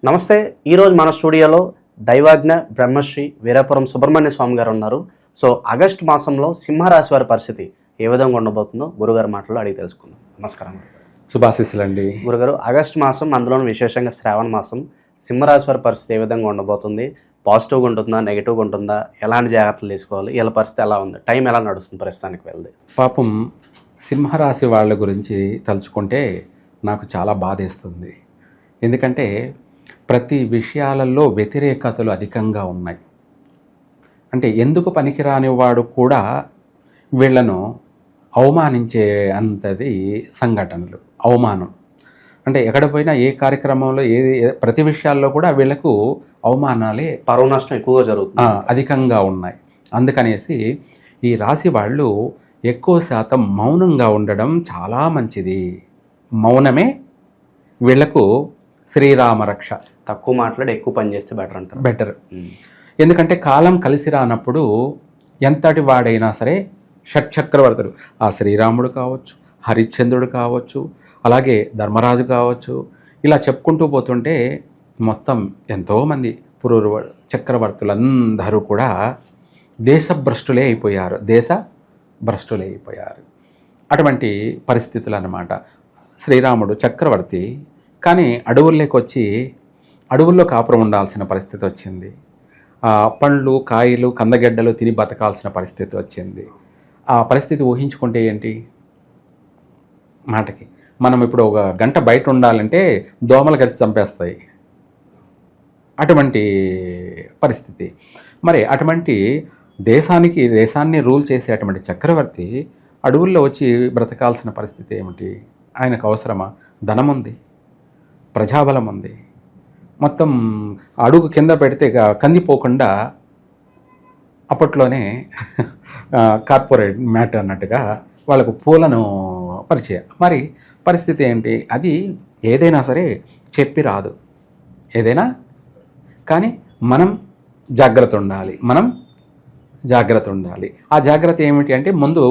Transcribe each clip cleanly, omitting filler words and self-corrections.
నమస్తే. ఈరోజు మన స్టూడియోలో దైవాజ్ఞ బ్రహ్మశ్రీ వీరాపురం సుబ్రహ్మణ్య స్వామి గారు ఉన్నారు. సో ఆగస్టు మాసంలో సింహరాశి వారి పరిస్థితి ఏ విధంగా ఉండబోతుందో గురుగారు మాటల్లో అడిగి తెలుసుకుందాం. నమస్కారం. శుభాశీస్సులండి. గురుగారు, ఆగస్టు మాసం, అందులోనూ విశేషంగా శ్రావణ మాసం, సింహరాశి వారి పరిస్థితి ఏ విధంగా ఉండబోతుంది? పాజిటివ్గా ఉంటుందా, నెగిటివ్గా ఉంటుందా, ఎలాంటి జాగ్రత్తలు తీసుకోవాలి, వీళ్ళ పరిస్థితి ఎలా ఉంది, టైం ఎలా నడుస్తుంది ప్రస్తుతానికి వెళ్తే? పాపం సింహరాశి వాళ్ళ గురించి తలుచుకుంటే నాకు చాలా బాధేస్తుంది. ఎందుకంటే ప్రతి విషయాలలో వ్యతిరేకతలు అధికంగా ఉన్నాయి. అంటే ఎందుకు పనికిరాని వాడు కూడా వీళ్ళను అవమానించే అంతది సంఘటనలు, అవమానం. అంటే ఎక్కడ పోయినా ఏ కార్యక్రమంలో ప్రతి విషయాల్లో కూడా వీళ్ళకు అవమానాలే, పరువు నష్టం ఎక్కువగా జరుగుతుంది, అధికంగా ఉన్నాయి. అందుకనేసి ఈ రాశి వాళ్ళు ఎక్కువ శాతం మౌనంగా ఉండడం చాలా మంచిది. మౌనమే వీళ్లకు శ్రీరామ రక్ష. తక్కువ మాట్లాడి ఎక్కువ పని చేస్తే బెటర్ అంటారు. బెటర్. ఎందుకంటే కాలం కలిసి రానప్పుడు ఎంతటి వాడైనా సరే, షట్చక్రవర్తులు, ఆ శ్రీరాముడు కావచ్చు, హరిశ్చంద్రుడు కావచ్చు, అలాగే ధర్మరాజు కావచ్చు, ఇలా చెప్పుకుంటూ పోతుంటే మొత్తం ఎంతోమంది పురూరు చక్రవర్తులందరూ కూడా దేశభ్రష్టులే అయిపోయారు. అటువంటి పరిస్థితులు అన్నమాట. శ్రీరాముడు చక్రవర్తి, కానీ అడవుల్లోకి వచ్చి అడవుల్లో కాపురం ఉండాల్సిన పరిస్థితి వచ్చింది. పండ్లు, కాయలు, కందగడ్డలు తిని బతకాల్సిన పరిస్థితి వచ్చింది. ఆ పరిస్థితి ఊహించుకుంటే ఏంటి మాటకి, మనం ఇప్పుడు ఒక గంట బయట ఉండాలంటే దోమలు కలిసి చంపేస్తాయి. అటువంటి పరిస్థితి. మరి అటువంటి దేశాన్ని రూల్ చేసే అటువంటి చక్రవర్తి అడవుల్లో వచ్చి బ్రతకాల్సిన పరిస్థితి ఏమిటి? ఆయనకు అవసరమా? ధనం ఉంది, ప్రజాబలం ఉంది, మొత్తం అడుగు కింద పెడితే కందిపోకుండా అప్పట్లోనే కార్పొరేట్ మ్యాటర్ అన్నట్టుగా వాళ్ళకు పూలను పరిచయం. మరి పరిస్థితి ఏంటి? అది ఏదైనా సరే చెప్పి రాదు, ఏదైనా కానీ మనం జాగ్రత్త ఉండాలి. ఆ జాగ్రత్త ఏమిటి అంటే ముందు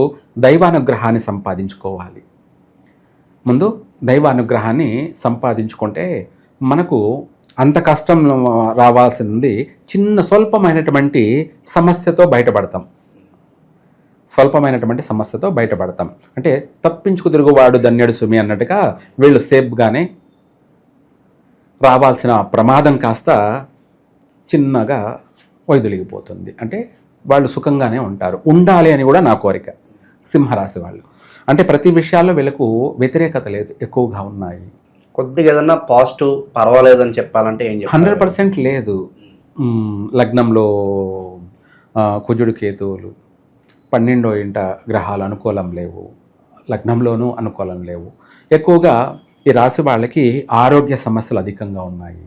దైవానుగ్రహాన్ని సంపాదించుకుంటే మనకు అంత కష్టం రావాల్సింది స్వల్పమైనటువంటి సమస్యతో బయటపడతాం. అంటే తప్పించుకు తిరుగువాడు ధన్యుడు సుమి అన్నట్టుగా వీళ్ళు సేఫ్గానే రావాల్సిన ప్రమాదం కాస్త చిన్నగా వైదొలిగిపోతుంది. అంటే వాళ్ళు సుఖంగానే ఉండాలి అని కూడా నా కోరిక. సింహరాశి వాళ్ళు అంటే ప్రతి విషయాల్లో వీళ్ళకు వ్యతిరేకత లేదు, ఎక్కువగా ఉన్నాయి. కొద్దిగా ఏదన్నా పాజిటివ్ పర్వాలేదని చెప్పాలంటే ఏం చెప్పాలి? 100% లేదు. లగ్నంలో కుజుడు, కేతువులు, 12వ ఇంట గ్రహాలు అనుకూలం లేవు, లగ్నంలోనూ అనుకూలం లేవు. ఎక్కువగా ఈ రాశి వాళ్ళకి ఆరోగ్య సమస్యలు అధికంగా ఉన్నాయి.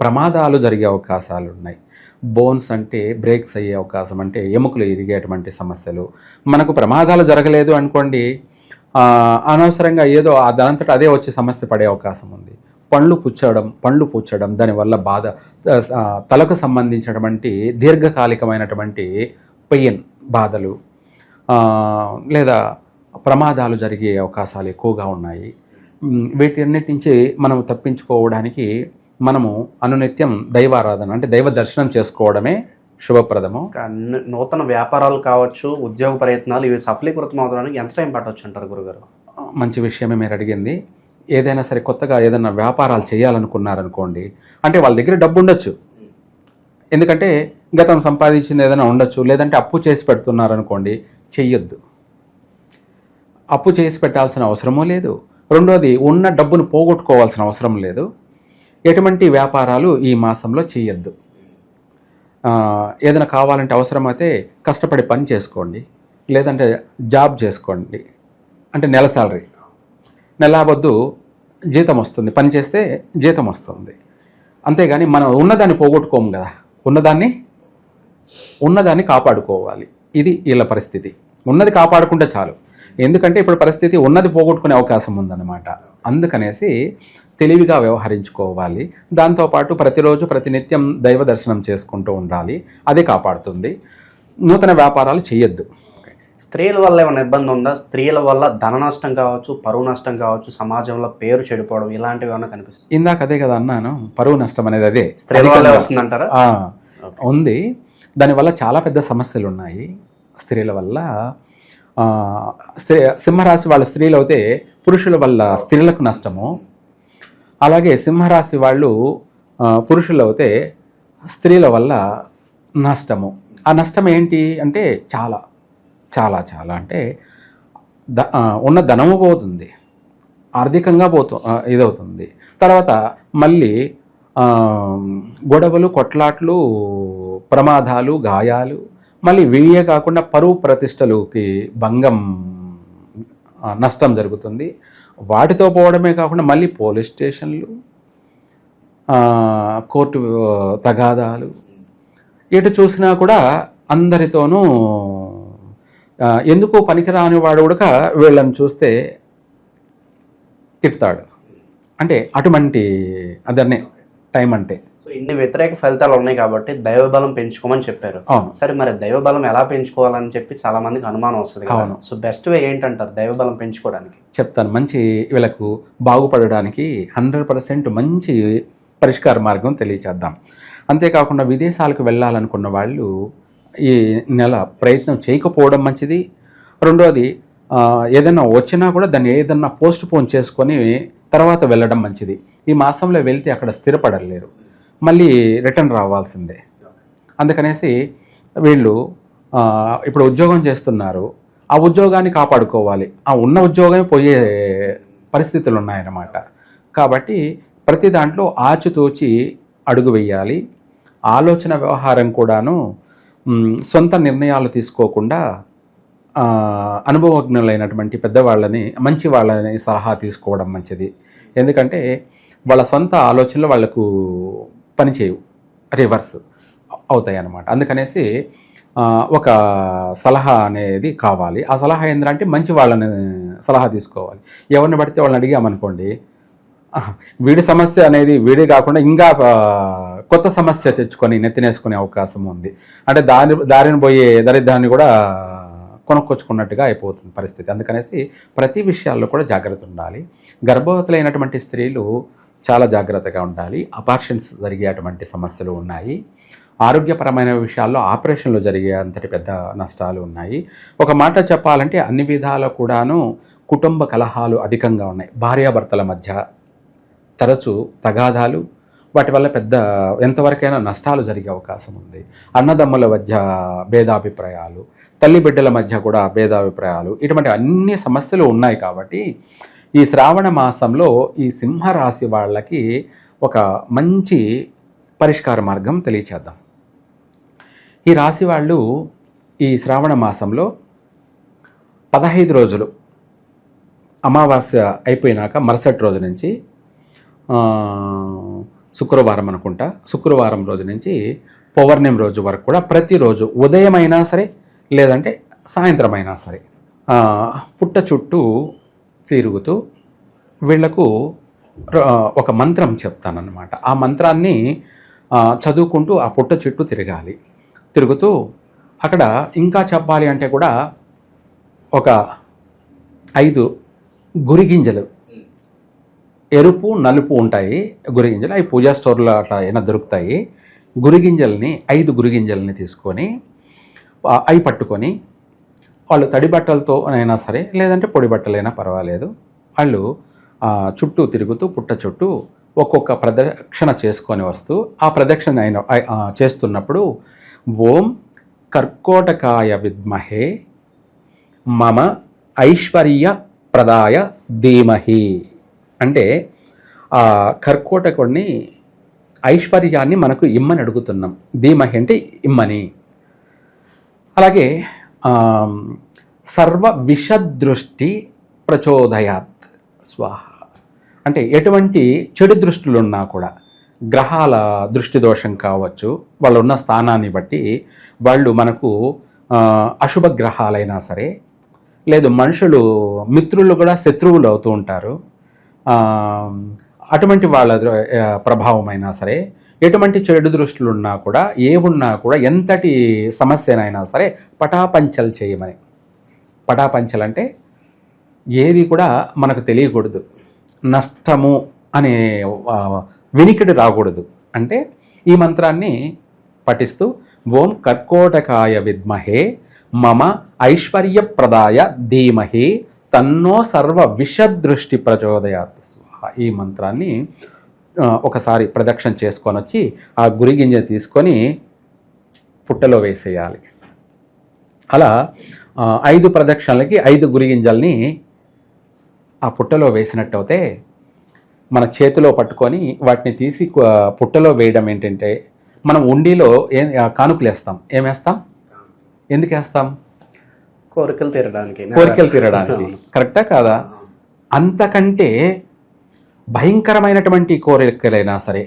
ప్రమాదాలు జరిగే అవకాశాలు ఉన్నాయి. బోన్స్ అంటే బ్రేక్స్ అయ్యే అవకాశం, అంటే ఎముకలు ఇరిగేటువంటి సమస్యలు. మనకు ప్రమాదాలు జరగలేదు అనుకోండి, అనవసరంగా ఏదో దానంతట అదే వచ్చి సమస్య పడే అవకాశం ఉంది. పండ్లు పూడ్చడం దానివల్ల బాధ, తలకు సంబంధించినటువంటి దీర్ఘకాలికమైనటువంటి పెయిన్, బాధలు, లేదా ప్రమాదాలు జరిగే అవకాశాలు ఎక్కువగా ఉన్నాయి. వీటన్నిటి నుంచి మనం తప్పించుకోవడానికి మనము అనునిత్యం దైవారాధన, అంటే దైవ దర్శనం చేసుకోవడమే శుభప్రదము. నూతన వ్యాపారాలు కావచ్చు, ఉద్యోగ ప్రయత్నాలు, ఇవి సఫలీకృతం అవడానికి ఎంత టైం పట్టవచ్చు అంటారు గురుగారు? మంచి విషయమే మీరు అడిగింది. ఏదైనా సరే కొత్తగా ఏదైనా వ్యాపారాలు చేయాలనుకున్నారనుకోండి, అంటే వాళ్ళ దగ్గర డబ్బు ఉండొచ్చు, ఎందుకంటే గతం సంపాదించింది ఏదైనా ఉండొచ్చు, లేదంటే అప్పు చేసి పెడుతున్నారనుకోండి, చెయ్యొద్దు. అప్పు చేసి పెట్టాల్సిన అవసరమూ లేదు. రెండోది, ఉన్న డబ్బును పోగొట్టుకోవాల్సిన అవసరం లేదు. ఎటువంటి వ్యాపారాలు ఈ మాసంలో చేయొద్దు. ఏదైనా కావాలంటే అవసరమైతే కష్టపడి పని చేసుకోండి, లేదంటే జాబ్ చేసుకోండి. అంటే నెల సాలరీ, నెలవద్దు, జీతం వస్తుంది, పని చేస్తే జీతం వస్తుంది. అంతేగాని మనం ఉన్నదాన్ని పోగొట్టుకోము కదా, ఉన్నదాన్ని కాపాడుకోవాలి. ఇది వీళ్ళ పరిస్థితి. ఉన్నది కాపాడుకుంటే చాలు. ఎందుకంటే ఇప్పుడు పరిస్థితి ఉన్నది పోగొట్టుకునే అవకాశం ఉందన్నమాట. అందుకనేసి తెలివిగా వ్యవహరించుకోవాలి. దాంతోపాటు ప్రతిరోజు ప్రతినిత్యం దైవ దర్శనం చేసుకుంటూ ఉండాలి. అదే కాపాడుతుంది. నూతన వ్యాపారాలు చేయొద్దు. స్త్రీల వల్ల ఏమైనా ఇబ్బంది ఉందా? స్త్రీల వల్ల ధన నష్టం కావచ్చు, పరువు నష్టం కావచ్చు, సమాజంలో పేరు చెడిపోవడం ఇలాంటివి ఏమైనా కనిపిస్తుంది? ఇందాక అదే కదా అన్నాను, పరువు నష్టం అనేది అదే స్త్రీల వల్లే వస్తుందంటారా? ఉంది. దానివల్ల చాలా పెద్ద సమస్యలు ఉన్నాయి స్త్రీల వల్ల. సింహరాశి వాళ్ళ స్త్రీలు అయితే పురుషుల వల్ల స్త్రీలకు నష్టము, అలాగే సింహరాశి వాళ్ళు పురుషులు అయితే స్త్రీల వల్ల నష్టము. ఆ నష్టం ఏంటి అంటే చాలా చాలా చాలా అంటే ఉన్న ధనము పోతుంది, ఆర్థికంగా ఇదవుతుంది. తర్వాత మళ్ళీ గొడవలు, కొట్లాట్లు, ప్రమాదాలు, గాయాలు, మళ్ళీ వీయే కాకుండా పరువు ప్రతిష్టలకి భంగం, నష్టం జరుగుతుంది. వాటితో పోవడమే కాకుండా మళ్ళీ పోలీస్ స్టేషన్లు, కోర్టు తగాదాలు, ఎటు చూసినా కూడా అందరితోనూ ఎందుకు పనికిరాని వాడు కూడా వీళ్ళని చూస్తే తిడతాడు. అంటే అటువంటి అదన్నే టైం అంటే. సో ఇన్ని వ్యతిరేక ఫలితాలు ఉన్నాయి కాబట్టి దైవబలం పెంచుకోమని చెప్పారు. అవును. సరే, మరి దైవబలం ఎలా పెంచుకోవాలని చెప్పి చాలా మందికి అనుమానం వస్తుంది. అవును. సో బెస్ట్ వే ఏంటంటారు దైవబలం పెంచుకోవడానికి? చెప్తాను. మంచి వీళ్ళకు బాగుపడడానికి 100% మంచి పరిష్కార మార్గం తెలియచేద్దాం. అంతేకాకుండా విదేశాలకు వెళ్ళాలనుకున్న వాళ్ళు ఈ నెల ప్రయత్నం చేయకపోవడం మంచిది. రెండోది, ఏదైనా వచ్చినా కూడా దాన్ని ఏదన్నా పోస్ట్ పోన్ చేసుకొని తర్వాత వెళ్ళడం మంచిది. ఈ మాసంలో వెళ్తే అక్కడ స్థిరపడలేరు, మళ్ళీ రిటర్న్ రావాల్సిందే. అందుకనేసి వీళ్ళు ఇప్పుడు ఉద్యోగం చేస్తున్నారు, ఆ ఉద్యోగాన్ని కాపాడుకోవాలి. ఆ ఉన్న ఉద్యోగమే పోయే పరిస్థితులు ఉన్నాయన్నమాట. కాబట్టి ప్రతి దాంట్లో ఆచితూచి అడుగు వేయాలి. ఆలోచన వ్యవహారం కూడాను సొంత నిర్ణయాలు తీసుకోకుండా అనుభవజ్ఞులైనటువంటి పెద్దవాళ్ళని, మంచి వాళ్ళని సలహా తీసుకోవడం మంచిది. ఎందుకంటే వాళ్ళ సొంత ఆలోచనలు వాళ్ళకు పనిచేయవు, రివర్స్ అవుతాయి అన్నమాట. అందుకనేసి ఒక సలహా అనేది కావాలి. ఆ సలహా ఏంటంటే మంచి వాళ్ళని సలహా తీసుకోవాలి. ఎవరిని పడితే వాళ్ళని అడిగామనుకోండి, వీడి సమస్య అనేది వీడే కాకుండా ఇంకా కొత్త సమస్య తెచ్చుకొని నెత్తినేసుకునే అవకాశం ఉంది. అంటే దారిని పోయే దరిద్రాన్ని కూడా కొనుక్కొచ్చుకున్నట్టుగా అయిపోతుంది పరిస్థితి. అందుకనేసి ప్రతి విషయాల్లో కూడా జాగ్రత్త ఉండాలి. గర్భవతులైనటువంటి స్త్రీలు చాలా జాగ్రత్తగా ఉండాలి. అబార్షన్స్ జరిగేటువంటి సమస్యలు ఉన్నాయి. ఆరోగ్యపరమైన విషయాల్లో ఆపరేషన్లు జరిగే అంతటి పెద్ద నష్టాలు ఉన్నాయి. ఒక మాట చెప్పాలంటే అన్ని విధాలు కూడాను కుటుంబ కలహాలు అధికంగా ఉన్నాయి. భార్యాభర్తల మధ్య తరచూ తగాదాలు, వాటి వల్ల పెద్ద ఎంతవరకైనా నష్టాలు జరిగే అవకాశం ఉంది. అన్నదమ్ముల మధ్య భేదాభిప్రాయాలు, తల్లి బిడ్డల మధ్య కూడా భేదాభిప్రాయాలు, ఇటువంటి అన్ని సమస్యలు ఉన్నాయి. కాబట్టి ఈ శ్రావణ మాసంలో ఈ సింహరాశి వాళ్ళకి ఒక మంచి పరిష్కార మార్గం తెలియచేద్దాం. ఈ రాశి వాళ్ళు ఈ శ్రావణ మాసంలో 15 రోజులు అమావాస్య అయిపోయినాక మరుసటి రోజు నుంచి శుక్రవారం అనుకుంటా, శుక్రవారం రోజు నుంచి పౌర్ణమి రోజు వరకు కూడా ప్రతిరోజు ఉదయం అయినా సరే లేదంటే సాయంత్రం అయినా సరే పుట్ట చుట్టూ తిరుగుతూ వీళ్లకు ఒక మంత్రం చెప్తానన్నమాట. ఆ మంత్రాన్ని చదువుకుంటూ ఆ పుట్ట చుట్టూ తిరుగుతూ అక్కడ ఇంకా చెప్పాలి అంటే కూడా ఒక 5 గురిగింజలు, ఎరుపు నలుపు ఉంటాయి గురిగింజలు, అవి పూజా స్టోర్లో అట్లా అయినా దొరుకుతాయి. 5 గురిగింజల్ని తీసుకొని అవి పట్టుకొని వాళ్ళు తడి బట్టలతో అయినా సరే లేదంటే పొడి బట్టలైనా పర్వాలేదు, వాళ్ళు చుట్టూ తిరుగుతూ పుట్ట చుట్టూ ఒక్కొక్క ప్రదక్షిణ చేసుకొని వస్తూ ఆ ప్రదక్షిణ చేస్తున్నప్పుడు ఓం కర్కోటకాయ విద్మహే మమ ఐశ్వర్య ప్రదాయ ధీమహి అంటే ఆ కర్కోటకుడిని ఐశ్వర్యాన్ని మనకు ఇమ్మని అడుగుతున్నాం. ధీమహి అంటే ఇమ్మని. అలాగే సర్వ విషదృష్టి ప్రచోదయాత్ స్వాహ అంటే ఎటువంటి చెడు దృష్టిలు ఉన్నా కూడా, గ్రహాల దృష్టి దోషం కావచ్చు, వాళ్ళు ఉన్న స్థానాన్ని బట్టి వాళ్ళు మనకు అశుభ గ్రహాలైనా సరే, లేదు మనుషులు మిత్రులు కూడా శత్రువులు అవుతూ ఉంటారు, అటువంటి వాళ్ళ ప్రభావం అయినా సరే, ఎటువంటి చెడు దృష్టిలు ఉన్నా కూడా, ఏ ఉన్నా కూడా, ఎంతటి సమస్యనైనా సరే పటాపంచలు చేయమని పటాపంచలంటే ఏది కూడా మనకు తెలియకూడదు, నష్టము అనే వినికిడి రాకూడదు. అంటే ఈ మంత్రాన్ని పఠిస్తూ ఓం కర్కోటకాయ విద్మహే మమ ఐశ్వర్యప్రదాయ ధీమహి తన్నో సర్వ విషదృష్టి ప్రచోదయాత్ స్వాహ. ఈ మంత్రాన్ని ఒకసారి ప్రదక్షిణ చేసుకొని వచ్చి ఆ గురిగింజ తీసుకొని పుట్టలో వేసేయాలి. అలా 5 ప్రదక్షిణలకి 5 గురిగింజల్ని ఆ పుట్టలో వేసినట్టయితే మన చేతిలో పట్టుకొని వాటిని తీసి పుట్టలో వేయడం ఏంటంటే, మనం ఉండిలో కానుకలు వేస్తాం. ఏమేస్తాం? ఎందుకు వేస్తాం? కోరికలు తీరడానికి. కరెక్టా కాదా? అంతకంటే భయంకరమైనటువంటి కోరికలైనా సరే,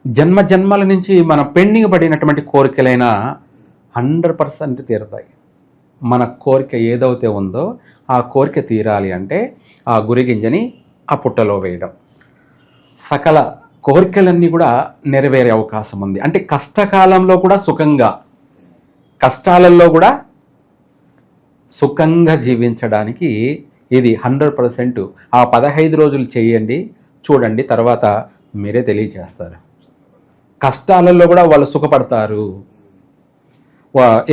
జన్మ జన్మల నుంచి మన పెండింగ్ పడినటువంటి కోరికలైనా 100% తీరుతాయి. మన కోరిక ఏదైతే ఉందో ఆ కోరిక తీరాలి అంటే ఆ గురిగింజని ఆ పుట్టలో వేయడం. సకల కోరికలన్నీ కూడా నెరవేరే అవకాశం ఉంది. అంటే కష్టకాలంలో కూడా సుఖంగా, కష్టాలలో కూడా సుఖంగా జీవించడానికి ఇది 100%. ఆ 15 రోజులు చేయండి, చూడండి, తర్వాత మీరే తెలియజేస్తారు. కష్టాలలో కూడా వాళ్ళు సుఖపడతారు.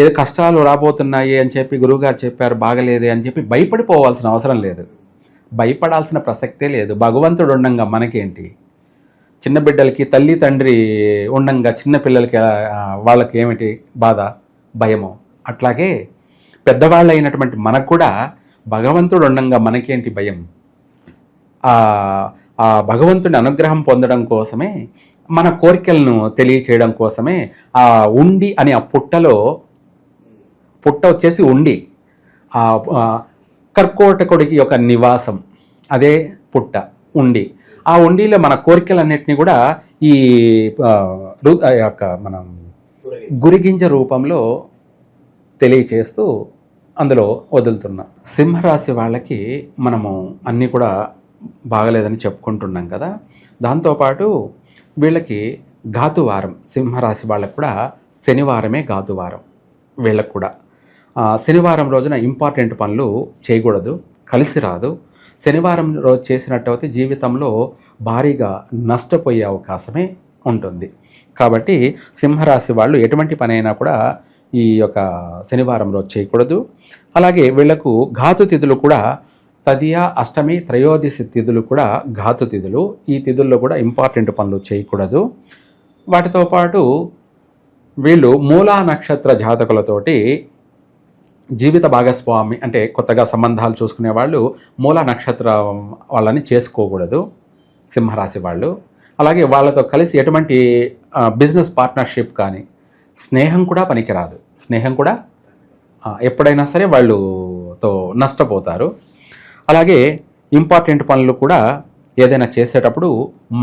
ఏ కష్టాలు రాబోతున్నాయి అని చెప్పి గురువుగారు చెప్పారు, బాగలేదే అని చెప్పి భయపడిపోవాల్సిన అవసరం లేదు, భయపడాల్సిన ప్రసక్తే లేదు. భగవంతుడు ఉండంగా మనకేంటి? చిన్న బిడ్డలకి తల్లి తండ్రి ఉండంగా చిన్న పిల్లలకి వాళ్ళకి ఏమిటి బాధ, భయము? అట్లాగే పెద్దవాళ్ళు అయినటువంటి మనకు కూడా భగవంతుడు ఉండంగా మనకేంటి భయం? ఆ భగవంతుడి అనుగ్రహం పొందడం కోసమే, మన కోరికలను తెలియచేయడం కోసమే ఆ ఉండి అని ఆ పుట్టలో, పుట్ట వచ్చేసి ఉండి, ఆ కర్కోటకుడికి యొక్క నివాసం అదే పుట్ట ఉండి. ఆ ఉండిలో మన కోరికలన్నిటినీ కూడా ఈ యొక్క మనం గురిగింజ రూపంలో తెలియచేస్తూ అందులో వదులుతున్నాం. సింహరాశి వాళ్ళకి మనము అన్నీ కూడా బాగలేదని చెప్పుకుంటున్నాం కదా. దాంతోపాటు వీళ్ళకి ఘాతువారం, సింహరాశి వాళ్ళకు కూడా శనివారమే ఘాతువారం. వీళ్ళకు కూడా శనివారం రోజున ఇంపార్టెంట్ పనులు చేయకూడదు, కలిసి రాదు. శనివారం రోజు చేసినట్టయితే జీవితంలో భారీగా నష్టపోయే అవకాశమే ఉంటుంది. కాబట్టి సింహరాశి వాళ్ళు ఎటువంటి పని అయినా కూడా ఈ యొక్క శనివారం రోజు చేయకూడదు. అలాగే వీళ్లకు ఘాతు తిథులు కూడా తదియ, అష్టమి, త్రయోదశి తిథులు కూడా ఘాతు తిథులు. ఈ తిథుల్లో కూడా ఇంపార్టెంట్ పనులు చేయకూడదు. వాటితో పాటు వీళ్ళు మూలా నక్షత్ర జాతకులతోటి జీవిత భాగస్వామి అంటే కొత్తగా సంబంధాలు చూసుకునే వాళ్ళు మూలా నక్షత్రం వాళ్ళని చేసుకోకూడదు సింహరాశి వాళ్ళు. అలాగే వాళ్ళతో కలిసి ఎటువంటి బిజినెస్ పార్ట్నర్షిప్ కానీ, స్నేహం కూడా పనికిరాదు. స్నేహం కూడా ఎప్పుడైనా సరే వాళ్ళతో నష్టపోతారు. అలాగే ఇంపార్టెంట్ పనులు కూడా ఏదైనా చేసేటప్పుడు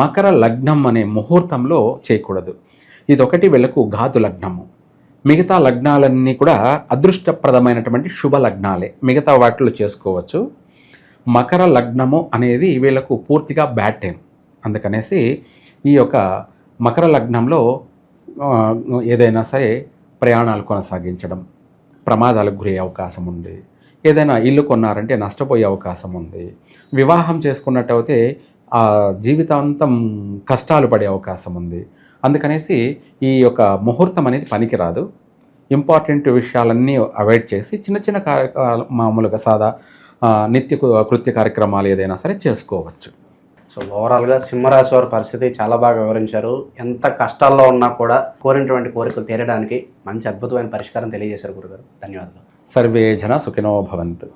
మకర లగ్నం అనే ముహూర్తంలో చేయకూడదు. ఇదొకటి వీళ్ళకు ఘాతు లగ్నము. మిగతా లగ్నాలన్నీ కూడా అదృష్టప్రదమైనటువంటి శుభ లగ్నాలే, మిగతా వాటిలో చేసుకోవచ్చు. మకర లగ్నము అనేది వీళ్ళకు పూర్తిగా బ్యాడ్ టైం. అందుకనేసి ఈ యొక్క మకర లగ్నంలో ఏదైనా సరే ప్రయాణాలు కొనసాగించడం, ప్రమాదాలకు గురయ్యే అవకాశం ఉంది. ఏదైనా ఇల్లు కొన్నారంటే నష్టపోయే అవకాశం ఉంది. వివాహం చేసుకున్నట్టయితే ఆ జీవితాంతం కష్టాలు పడే అవకాశం ఉంది. అందుకనేసి ఈ యొక్క ముహూర్తం అనేది పనికిరాదు. ఇంపార్టెంట్ విషయాలన్నీ అవాయిడ్ చేసి చిన్న చిన్న మామూలుగా సాదా నిత్య కృత్య కార్యక్రమాలు ఏదైనా సరే చేసుకోవచ్చు. సో ఓవరాల్గా సింహరాశి వారి పరిస్థితి చాలా బాగా వివరించారు. ఎంత కష్టాల్లో ఉన్నా కూడా కోరినటువంటి కోరికలు తీరడానికి మంచి అద్భుతమైన పరిష్కారం తెలియజేశారు గురుగారు. ధన్యవాదాలు. సర్వే జన సుఖినో భవంతు.